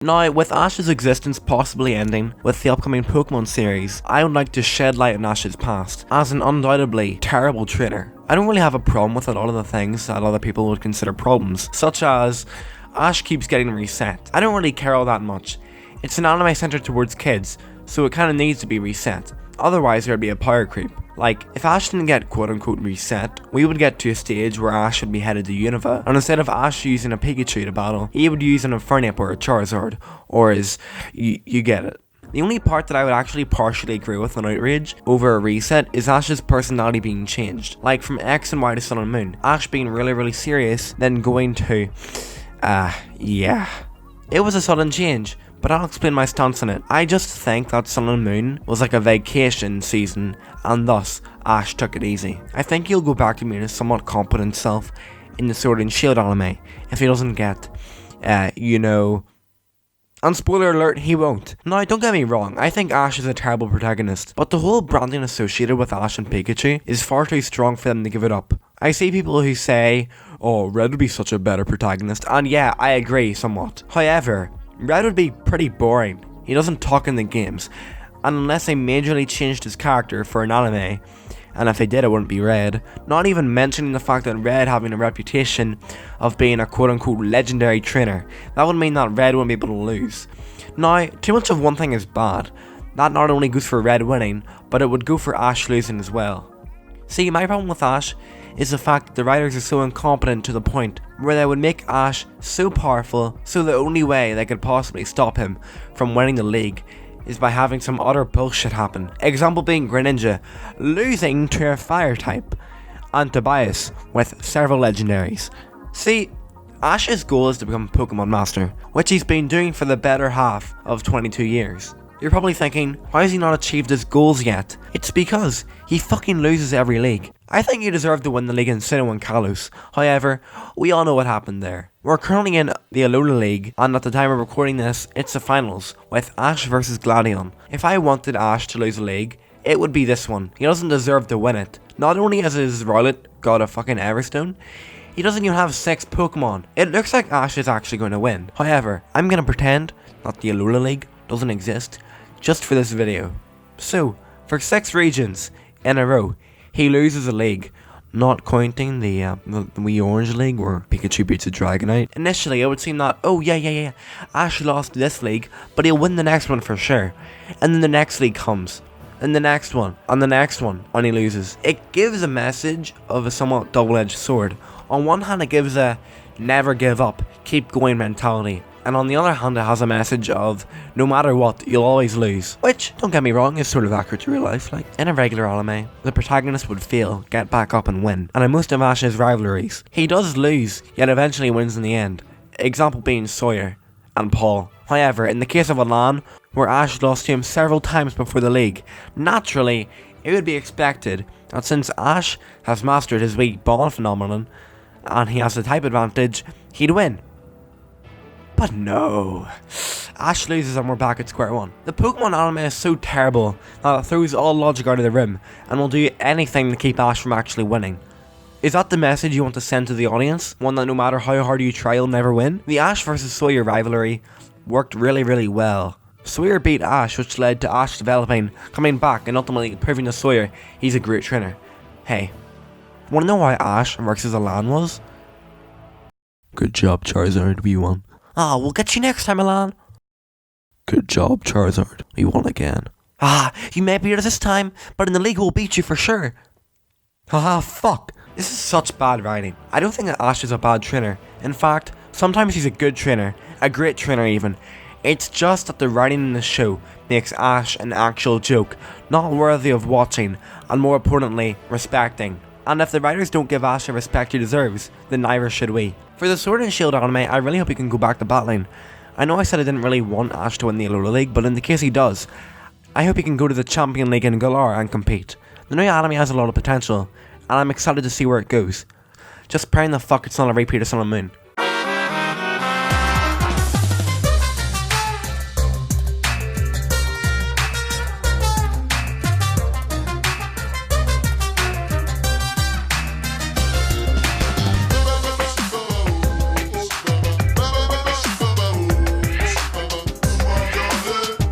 Now, with Ash's existence possibly ending with the upcoming Pokemon series, I would like to shed light on Ash's past as an undoubtedly terrible trainer. I don't really have a problem with a lot of the things that other people would consider problems, such as Ash keeps getting reset. I don't really care all that much. It's an anime centered towards kids, so it kinda needs to be reset. Otherwise there'd be a power creep. Like, if Ash didn't get quote-unquote reset, we would get to a stage where Ash would be headed to Unova, and instead of Ash using a Pikachu to battle, he would use an Infernape or a Charizard, or you get it. The only part that I would actually partially agree with on AndrewIG over a reset is Ash's personality being changed. Like from X and Y to Sun and Moon, Ash being really serious, then going to, yeah. It was a sudden change, but I'll explain my stance on it. I just think that Sun and Moon was like a vacation season, and thus Ash took it easy. I think he'll go back to being a somewhat competent self in the Sword and Shield anime if he doesn't get, and spoiler alert, he won't. Now, don't get me wrong, I think Ash is a terrible protagonist, but the whole branding associated with Ash and Pikachu is far too strong for them to give it up. I see people who say, oh, Red would be such a better protagonist, and yeah, I agree somewhat. However, Red would be pretty boring. He doesn't talk in the games, and unless they majorly changed his character for an anime, and if they did, it wouldn't be Red. Not even mentioning the fact that Red having a reputation of being a quote-unquote legendary trainer, that would mean that Red wouldn't be able to lose. Now, too much of one thing is bad. That not only goes for Red winning, but it would go for Ash losing as well. See, my problem with Ash is the fact that the writers are so incompetent to the point where they would make Ash so powerful, so the only way they could possibly stop him from winning the league is by having some utter bullshit happen. Example being Greninja losing to a fire type, and Tobias with several legendaries. See, Ash's goal is to become Pokemon Master, which he's been doing for the better half of 22 years. You're probably thinking, why has he not achieved his goals yet? It's because he fucking loses every league. I think he deserved to win the league in Sinnoh and Kalos. However, we all know what happened there. We're currently in the Alola League, and at the time of recording this, it's the finals, with Ash versus Gladion. If I wanted Ash to lose a league, it would be this one. He doesn't deserve to win it. Not only has his Rowlet got a fucking Everstone, he doesn't even have 6 Pokemon. It looks like Ash is actually going to win. However, I'm going to pretend that the Alola League doesn't exist, just for this video. So, for 6 regions in a row, he loses a league, not counting the wee orange league where Pikachu beats a Dragonite. Initially, it would seem that, oh yeah, Ash lost this league, but he'll win the next one for sure. And then the next league comes, and the next one, and the next one, and he loses. It gives a message of a somewhat double-edged sword. On one hand, it gives a never give up, keep going mentality. And on the other hand, it has a message of, no matter what, you'll always lose. Which, don't get me wrong, is sort of accurate to real life. Like, in a regular anime, the protagonist would fail, get back up and win. And in most of Ash's rivalries, he does lose, yet eventually wins in the end. Example being Sawyer and Paul. However, in the case of Alola, where Ash lost to him several times before the league, naturally, it would be expected that since Ash has mastered his weak ball phenomenon, and he has the type advantage, he'd win. But no, Ash loses and we're back at square one. The Pokemon anime is so terrible that it throws all logic out of the room and will do anything to keep Ash from actually winning. Is that the message you want to send to the audience? One that no matter how hard you try, you'll never win? The Ash vs Sawyer rivalry worked really well. Sawyer beat Ash, which led to Ash developing, coming back and ultimately proving to Sawyer he's a great trainer. Hey, wanna know why Ash versus Alola was? Good job, Charizard, we won. Ah, we'll get you next time, Alola. Good job, Charizard. We won again. Ah, you may be here this time, but in the league we'll beat you for sure. Haha, fuck. This is such bad writing. I don't think that Ash is a bad trainer. In fact, sometimes he's a good trainer. A great trainer even. It's just that the writing in the show makes Ash an actual joke, not worthy of watching, and more importantly, respecting. And if the writers don't give Ash the respect he deserves, then neither should we. For the Sword and Shield anime, I really hope he can go back to battling. I know I said I didn't really want Ash to win the Alola League, but in the case he does, I hope he can go to the Champion League in Galar and compete. The new anime has a lot of potential, and I'm excited to see where it goes. Just praying the fuck it's not a repeat of Sun and Moon.